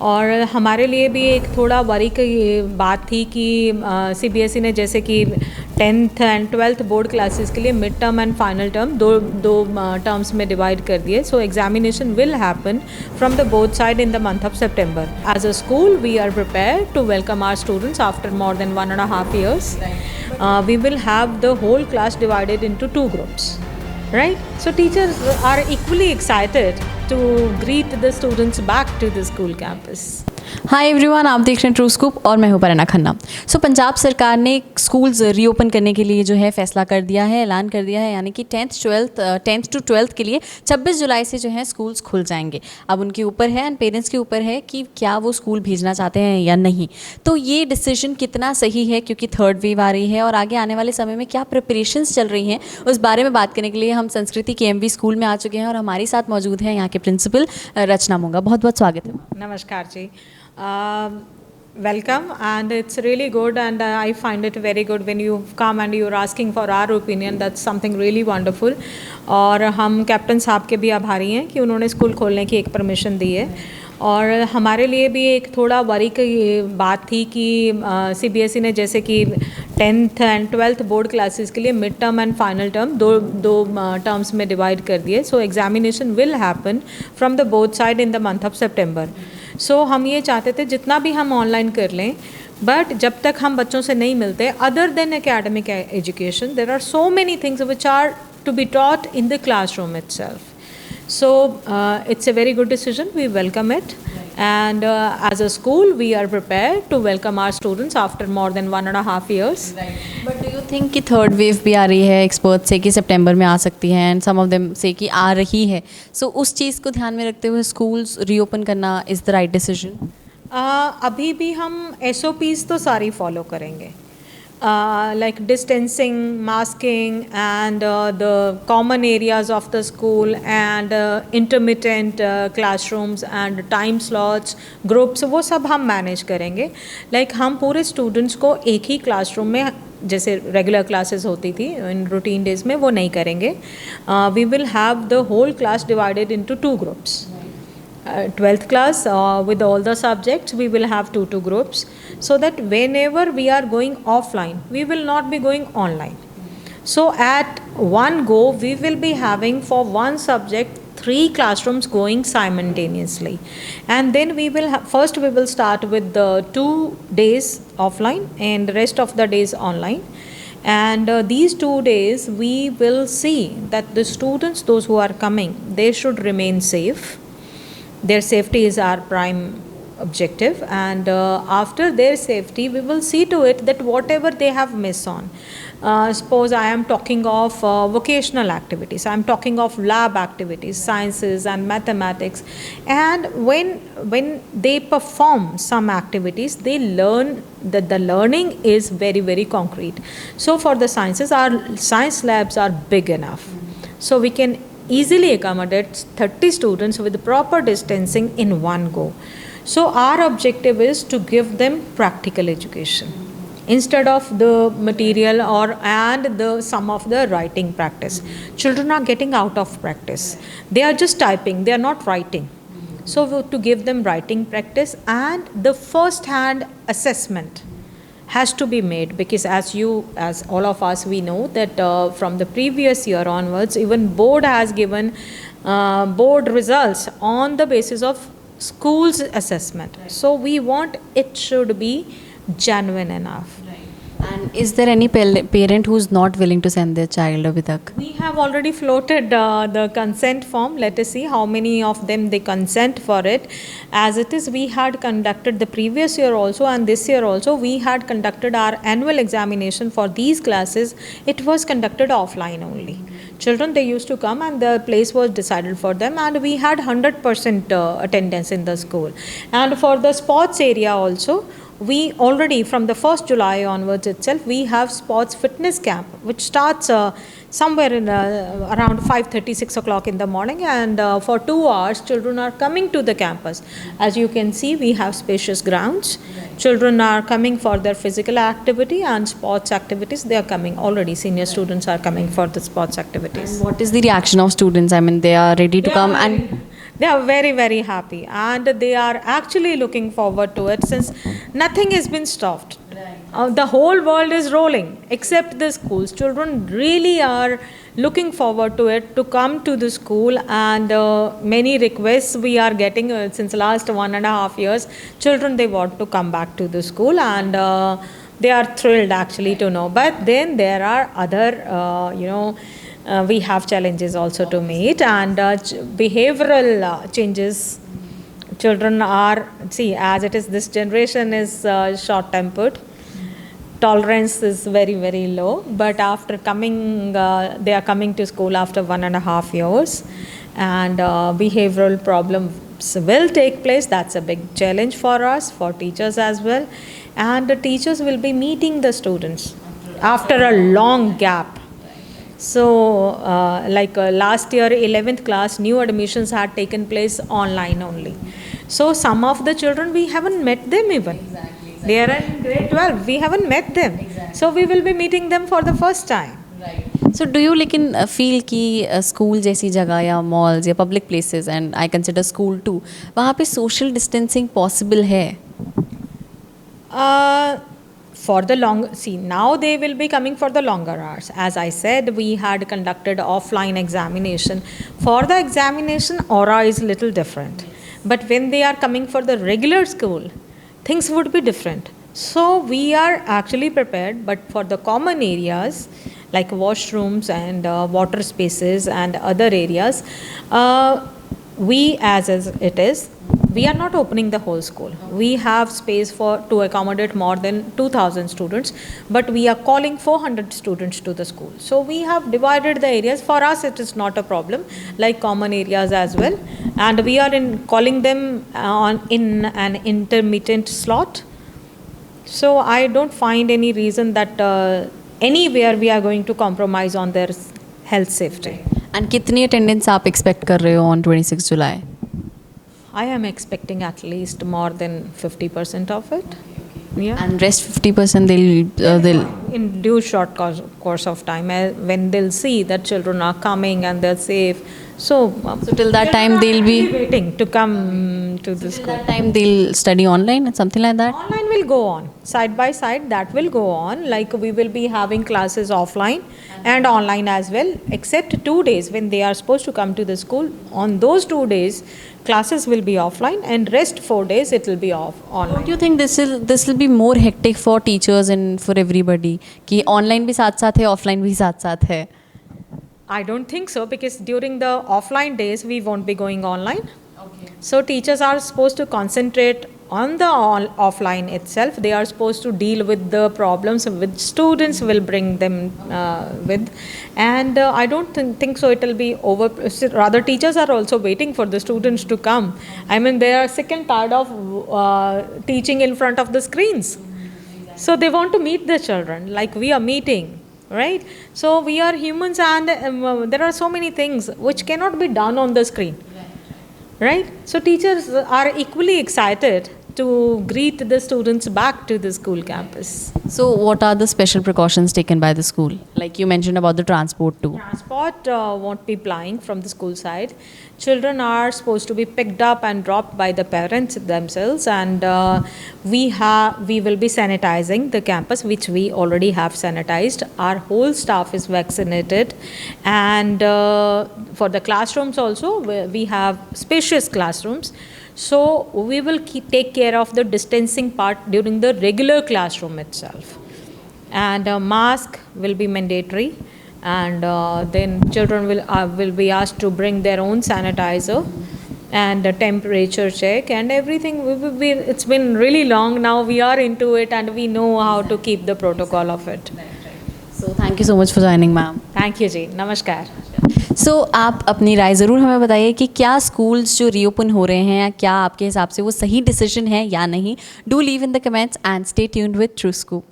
और हमारे लिए भी एक थोड़ा वरी की बात थी कि सीबीएसई ने जैसे कि 10th and 12th board classes के लिए mid term and final term दो दो टर्म्स में डिवाइड कर दिए. सो examination will happen from the both side in the month of September. As a school, we are prepared to welcome our students after more than 1.5 years. We will have the whole class divided into two groups. Right? So teachers are equally excited to greet the students back to the school campus. Hi everyone, आप देख रहे हैं true scoop और मैं हूं परना खन्ना. सो पंजाब सरकार ने स्कूल्स रीओपन करने के लिए जो है फैसला कर दिया है, ऐलान कर दिया है, यानी कि 10th to 12th के लिए 26 जुलाई से जो है स्कूल्स खुल जाएंगे. अब उनके ऊपर है एंड पेरेंट्स के ऊपर है कि क्या वो स्कूल भेजना चाहते हैं या नहीं. तो ये डिसीजन कितना सही है, क्योंकि थर्ड वेव आ रही है और आगे आने वाले समय में क्या प्रिपरेशंस चल रही हैं, उस बारे में बात करने के लिए हम संस्कृति KMV स्कूल में आ चुके हैं और हमारे साथ मौजूद हैं यहाँ के प्रिंसिपल रचना मोंगा. बहुत बहुत स्वागत है. नमस्कार जी. Welcome, and it's really good, and I find it very good when you come and you're asking for our opinion. That's something really wonderful. और हम कैप्टन साहब के भी आभारी हैं कि उन्होंने स्कूल खोलने की एक परमिशन दी है. और हमारे लिए भी एक थोड़ा वरी की बात थी कि सीबीएसई ने जैसे कि 10th and 12th board classes के लिए mid term and final term दो टर्म्स में डिवाइड कर दिए. सो examination will happen from the both side in the month of September. सो हम ये चाहते थे जितना भी हम ऑनलाइन कर लें, बट जब तक हम बच्चों से नहीं मिलते, other than academic education, there are so many things which are to be taught in the classroom itself. So it's a very good decision. We welcome it. And as a school, we are prepared to welcome our students after more than 1.5 years. But do you think कि third wave भी आ रही है? Expert से कि सितंबर में आ सकती है and some of them से कि आ रही है. सो उस चीज़ को ध्यान में रखते हुए स्कूल्स रीओपन करना इज़ द राइट डिसीजन? अभी भी हम SOPs तो सारी फॉलो करेंगे, like distancing, masking, and the common areas of the school, and intermittent classrooms and time slots, groups, वो सब हम मैनेज करेंगे. Like हम पूरे स्टूडेंट्स को एक ही क्लासरूम में जैसे रेगुलर क्लासेस होती थी इन रूटीन डेज में वो नहीं करेंगे. We will have the whole class divided into two groups. 12th class with all the subjects we will have two groups, so that whenever we are going offline we will not be going online. So at one go we will be having for one subject 3 classrooms going simultaneously, and then we will first we will start with the 2 days offline and the rest of the days online. And these 2 days we will see that the students, those who are coming, they should remain safe. Their safety is our prime objective, and after their safety we will see to it that whatever they have missed on, suppose I am talking of vocational activities, I am talking of lab activities, sciences and mathematics, and when they perform some activities they learn that the learning is very very concrete. So for the sciences, our science labs are big enough, so we can easily accommodate 30 students with proper distancing in one go. So our objective is to give them practical education instead of the material and the some of the writing practice. Children are getting out of practice. They are just typing, they are not writing. So to give them writing practice, and the first hand assessment has to be made, because as all of us, we know that from the previous year onwards, even board has given board results on the basis of schools assessment. So we want it should be genuine enough. And is there any parent who's not willing to send their child अभी तक? We have already floated the consent form. Let us see how many of them they consent for it. As it is, we had conducted the previous year also, and this year also we had conducted our annual examination for these classes. It was conducted offline only. Children, they used to come and the place was decided for them, and we had 100% attendance in the school. And for the sports area also, we already from the 1st July onwards itself we have sports fitness camp, which starts somewhere in around 5:30, 6 o'clock in the morning, and for 2 hours children are coming to the campus. As you can see, we have spacious grounds. Children are coming for their physical activity and sports activities. They are coming already. Senior students are coming for the sports activities. And what is the reaction of students? I mean, they are ready to come and They are very, very happy, and they are actually looking forward to it since nothing has been stopped. The whole world is rolling except the schools. Children really are looking forward to it, to come to the school, and many requests we are getting since last 1.5 years. Children, they want to come back to the school, and they are thrilled actually to know. But then there are other, we have challenges also to meet, and behavioral changes. Children are, see, as it is, this generation is short tempered. Tolerance is very, very low, but after coming, they are coming to school after 1.5 years, and behavioral problems will take place. That's a big challenge for us, for teachers as well, and the teachers will be meeting the students after a long gap. So, last year, 11th class, new admissions had taken place online only. So, some of the children, we haven't met them even. They are in grade 12. We haven't met them. So, we will be meeting them for the first time. So do you लेकिन feel कि school जैसी जगह या malls या public places, and I consider school too, वहाँ पे social distancing possible है? For the long, see, now they will be coming for the longer hours. As I said, we had conducted offline examination. For the examination, aura is little different. But when they are coming for the regular school, things would be different. So we are actually prepared, but for the common areas like washrooms and water spaces and other areas, we as it is, we are not opening the whole school. We have space to accommodate more than 2,000 students, but we are calling 400 students to the school. So we have divided the areas. For us, it is not a problem, like common areas as well. And we are calling them in an intermittent slot. So I don't find any reason that anywhere we are going to compromise on their health safety. And कितनी attendance आप expect कर रहे हो on 26 July? I am expecting at least more than 50% of it. Yeah. And rest 50% they'll In due short course of time, when they'll see that children are coming and they're safe. So till that time they'll be waiting to come to the school. that time they'll study online and something like that? Online will go on side by side. That will go on. Like we will be having classes offline and online as well, except 2 days when they are supposed to come to the school. On those 2 days, classes will be offline, and rest 4 days it will be online. Do you think this will be more hectic for teachers and for everybody कि online भी साथ साथ है, offline भी साथ साथ है? I don't think so, because during the offline days we won't be going online. Okay. So teachers are supposed to concentrate on the offline itself. They are supposed to deal with the problems which students will bring them with, and I don't think so it will be over. Rather, teachers are also waiting for the students to come. I mean, they are sick and tired of teaching in front of the screens. So they want to meet the children like we are meeting. Right? So we are humans, and there are so many things which cannot be done on the screen. Right? So teachers are equally excited to greet the students back to the school campus. So what are the special precautions taken by the school? Like you mentioned about the transport too. Transport won't be plying from the school side. Children are supposed to be picked up and dropped by the parents themselves, and we will be sanitizing the campus, which we already have sanitized. Our whole staff is vaccinated, and for the classrooms also, we have spacious classrooms. So we will take care of the distancing part during the regular classroom itself, and mask will be mandatory, and then children will be asked to bring their own sanitizer and a temperature check and everything. It's been really long now. We are into it, and we know how to keep the protocol of it. So thank you so much for joining, ma'am. Thank you जी, नमस्कार. सो आप अपनी राय ज़रूर हमें बताइए कि क्या schools जो reopen हो रहे हैं, क्या आपके हिसाब से वो सही डिसीजन है या नहीं? Do leave in the comments and stay tuned with true scoop.